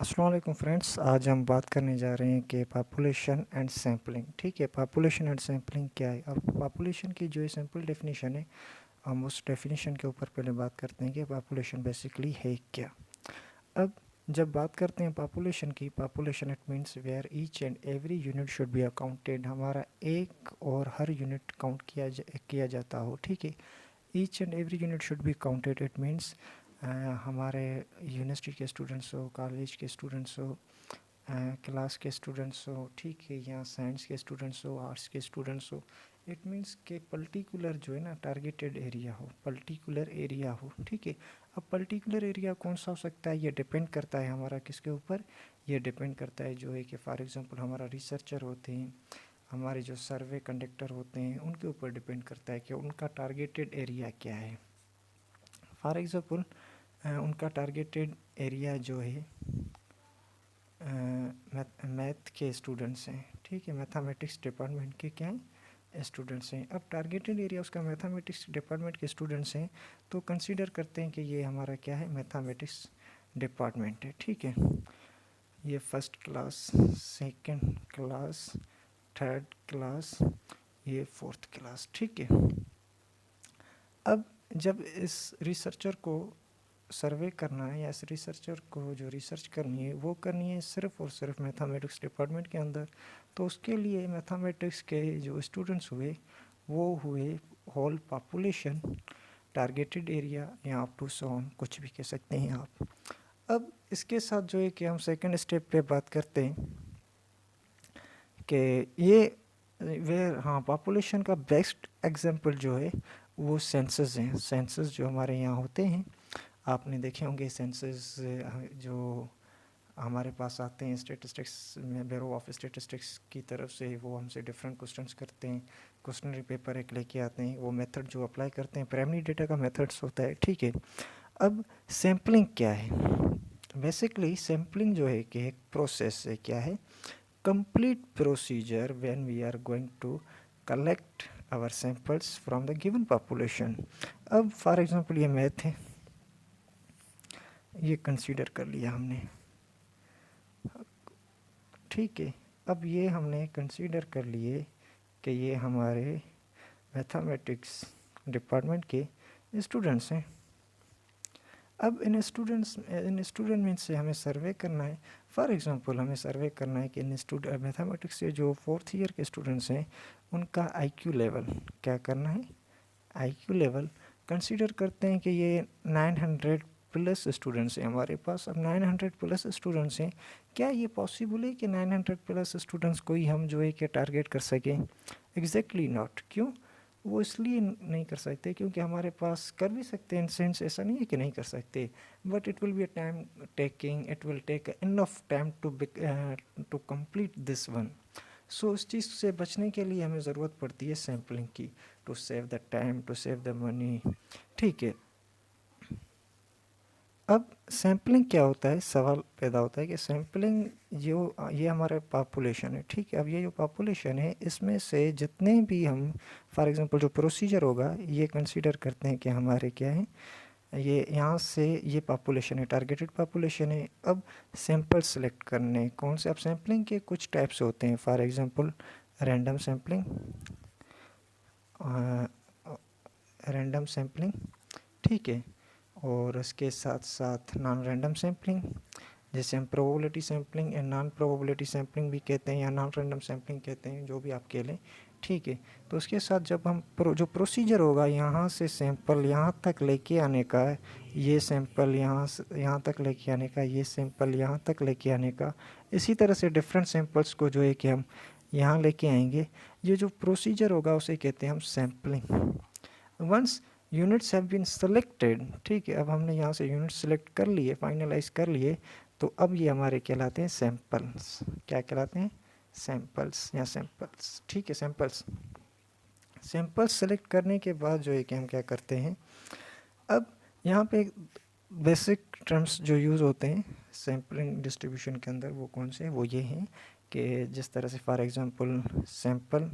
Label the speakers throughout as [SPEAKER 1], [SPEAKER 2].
[SPEAKER 1] अस्सलाम वालेकुम फ्रेंड्स। आज हम बात करने जा रहे हैं कि पॉपुलेशन एंड सैम्पलिंग। ठीक है, पॉपुलेशन एंड सैम्पलिंग क्या है। अब पॉपुलेशन की जो है सिंपल डेफिनेशन है, हम उस डेफिनेशन के ऊपर पहले बात करते हैं कि पॉपुलेशन बेसिकली है क्या। अब जब बात करते हैं पॉपुलेशन की, population it means where each and every unit should be accounted. हमारा एक और हर यूनिट काउंट किया जाता हो। ठीक है, each and every unit should be counted. It means हमारे यूनिवर्सिटी के स्टूडेंट्स हो, कॉलेज के स्टूडेंट्स हो, क्लास के स्टूडेंट्स हो, ठीक है, या साइंस के स्टूडेंट्स हो, आर्ट्स के स्टूडेंट्स हो। इट मीन्स के पर्टिकुलर जो है ना टारगेटेड एरिया हो, पर्टिकुलर एरिया हो। ठीक है, अब पर्टिकुलर एरिया कौन सा हो सकता है, ये डिपेंड करता है हमारा किसके ऊपर। ये डिपेंड करता है जो है कि फॉर एग्जांपल हमारा रिसर्चर होते हैं, हमारे जो सर्वे कंडक्टर होते हैं, उनके ऊपर डिपेंड करता है कि उनका टारगेटेड एरिया क्या है। फॉर एग्ज़ाम्पल उनका टारगेटेड एरिया जो है मैथ के स्टूडेंट्स हैं। ठीक है, मैथमेटिक्स डिपार्टमेंट के क्या हैं, स्टूडेंट्स हैं। अब टारगेटेड एरिया उसका मैथमेटिक्स डिपार्टमेंट के स्टूडेंट्स हैं, तो कंसीडर करते हैं कि ये हमारा क्या है, मैथमेटिक्स डिपार्टमेंट है। ठीक है, ये first class, second class, third class, ये फोर्थ क्लास। ठीक है, अब जब इस रिसर्चर को सर्वे करना है या इस रिसर्चर को जो रिसर्च करनी है वो करनी है सिर्फ और सिर्फ मैथमेटिक्स डिपार्टमेंट के अंदर, तो उसके लिए मैथमेटिक्स के जो स्टूडेंट्स हुए वो हुए होल पॉपुलेशन, टारगेटेड एरिया या अप टू सॉन, कुछ भी कह सकते हैं आप। अब इसके साथ जो है कि हम सेकंड स्टेप पे बात करते हैं कि ये वे हाँ पॉपुलेशन का बेस्ट एग्जांपल जो है वो सेंसस हैं। सेंसस जो हमारे यहाँ होते हैं, आपने देखे होंगे सेंसस जो हमारे पास आते हैं स्टेटिस्टिक्स में, ब्यूरो ऑफ स्टेटिस्टिक्स की तरफ से, वो हमसे डिफरेंट क्वेश्चंस करते हैं, क्वेश्चनरी पेपर एक लेके आते हैं, वो मेथड जो अप्लाई करते हैं प्राइमरी डेटा का मेथड्स होता है। ठीक है, अब सैम्पलिंग क्या है। बेसिकली सैम्पलिंग जो है कि एक प्रोसेस है, क्या है, complete procedure when we are going to collect our samples from the given population. अब फॉर एग्जांपल ये मैथ है, ये कंसीडर कर लिया हमने। ठीक है, अब ये हमने कंसीडर कर लिए कि ये हमारे मैथमेटिक्स डिपार्टमेंट के स्टूडेंट्स हैं। अब इन स्टूडेंट मीन्स से हमें सर्वे करना है। फॉर एग्जांपल हमें सर्वे करना है कि इन मैथमेटिक्स के जो फोर्थ ईयर के स्टूडेंट्स हैं उनका आईक्यू लेवल क्या करना है, आईक्यू लेवल कंसीडर करते हैं कि ये 900 प्लस स्टूडेंट्स हैं हमारे पास। अब 900 प्लस स्टूडेंट्स हैं, क्या ये पॉसिबल है कि 900 प्लस स्टूडेंट्स को ही हम जो है कि टारगेट कर सकें? Exactly not. क्यों? वो इसलिए नहीं कर सकते क्योंकि हमारे पास कर भी सकते हैं, इन सेंस ऐसा नहीं है कि नहीं कर सकते, but it will be a time taking, it will take enough time to complete this one. So इस चीज़ से बचने के लिए हमें ज़रूरत पड़ती है सैम्पलिंग की, to save the time, to save the money. ठीक है, अब सैम्पलिंग क्या होता है, सवाल पैदा होता है कि सैम्पलिंग जो ये हमारा पॉपुलेशन है। ठीक है, अब ये जो पॉपुलेशन है इसमें से जितने भी हम फॉर एग्जांपल जो प्रोसीजर होगा ये कंसीडर करते हैं कि हमारे क्या है, ये यहाँ से ये पॉपुलेशन है, टारगेटेड पॉपुलेशन है। अब सैंपल सेलेक्ट करने कौन से, अब सैम्पलिंग के कुछ टाइप्स होते हैं, for example random sampling, random sampling, ठीक है, और इसके साथ साथ नॉन रैंडम सैम्पलिंग, जैसे हम probability sampling and non probability sampling भी कहते हैं या नॉन रैंडम सैम्पलिंग कहते हैं, जो भी आप कह लें। ठीक है, तो उसके साथ जब हम जो प्रोसीजर होगा यहाँ से सैंपल यहाँ तक लेके आने का, ये सैंपल यहाँ से यहाँ तक लेके आने का, ये सैंपल यहाँ तक लेके आने का, इसी तरह से डिफरेंट सैंपल्स को जो है कि हम यहाँ लेके आएंगे, ये जो प्रोसीजर होगा उसे कहते हैं हम sampling. Once units have been selected, ठीक है, अब हमने यहाँ से यूनिट सेलेक्ट कर लिए, फाइनलाइज कर लिए, तो अब ये हमारे कहलाते हैं सैंपल्स। क्या कहलाते हैं? सैंपल्स या सैंपल्स। ठीक है, सैंपल्स। सैंपल्स सेलेक्ट करने के बाद जो है कि हम क्या करते हैं, अब यहाँ पे बेसिक टर्म्स जो यूज़ होते हैं सैम्पलिंग डिस्ट्रीब्यूशन के अंदर वो कौन से हैं, वो ये हैं कि जिस तरह से for example sample,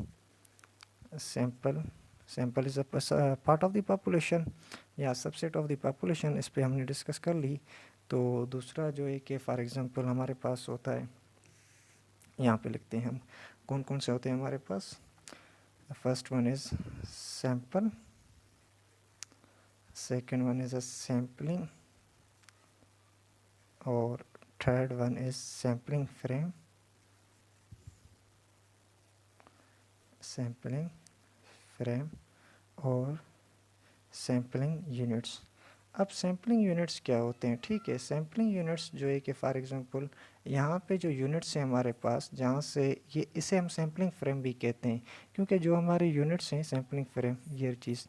[SPEAKER 1] sample is a part of the population, या सबसेट ऑफ द पॉपुलेशन, इस पे हमने डिस्कस कर ली। तो दूसरा जो है कि फॉर एग्जांपल हमारे पास होता है, यहाँ पे लिखते हैं हम कौन कौन से होते हैं हमारे पास। First one is sample, second one is a sampling, और third one is sampling frame, sampling frame और सैम्पलिंग यूनिट्स। अब सैम्पलिंग यूनिट्स क्या होते हैं, ठीक है। सैम्पलिंग यूनिट्स जो है कि फॉर एग्जांपल यहाँ पे जो यूनिट्स हैं हमारे पास, जहाँ से ये, इसे हम सैम्पलिंग फ्रेम भी कहते हैं, क्योंकि जो हमारे यूनिट्स हैं सैम्पलिंग फ्रेम, ये चीज़,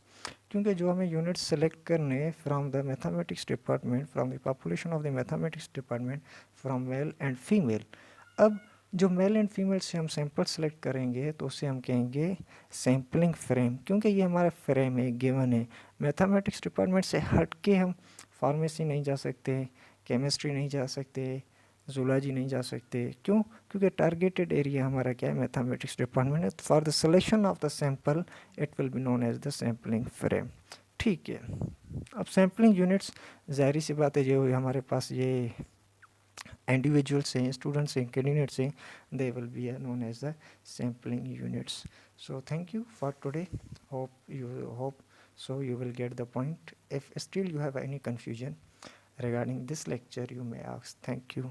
[SPEAKER 1] क्योंकि जो हमें यूनिट्स सेलेक्ट करने हैं from the mathematics department, from the population of the mathematics department, from male and female. अब जो मेल एंड फीमेल से हम सैंपल सेलेक्ट करेंगे तो उसे हम कहेंगे सैम्पलिंग फ्रेम, क्योंकि ये हमारा फ्रेम है, गिवन है। मैथमेटिक्स डिपार्टमेंट से हट के हम फार्मेसी नहीं जा सकते, केमिस्ट्री नहीं जा सकते, जूलॉजी नहीं जा सकते। क्यों? क्योंकि टारगेटेड एरिया हमारा क्या है, मैथमेटिक्स डिपार्टमेंट है। For the selection of the sample it will be known as the sampling frame, ठीक है। अब सैम्पलिंग यूनिट्स, जाहिर सी बात है, जो हमारे पास ये individuals हैं, students हैं, candidates हैं, they will be known as the sampling units. So thank you for today. Hope so you will get the point. If still you have any confusion regarding this lecture, you may ask. Thank you.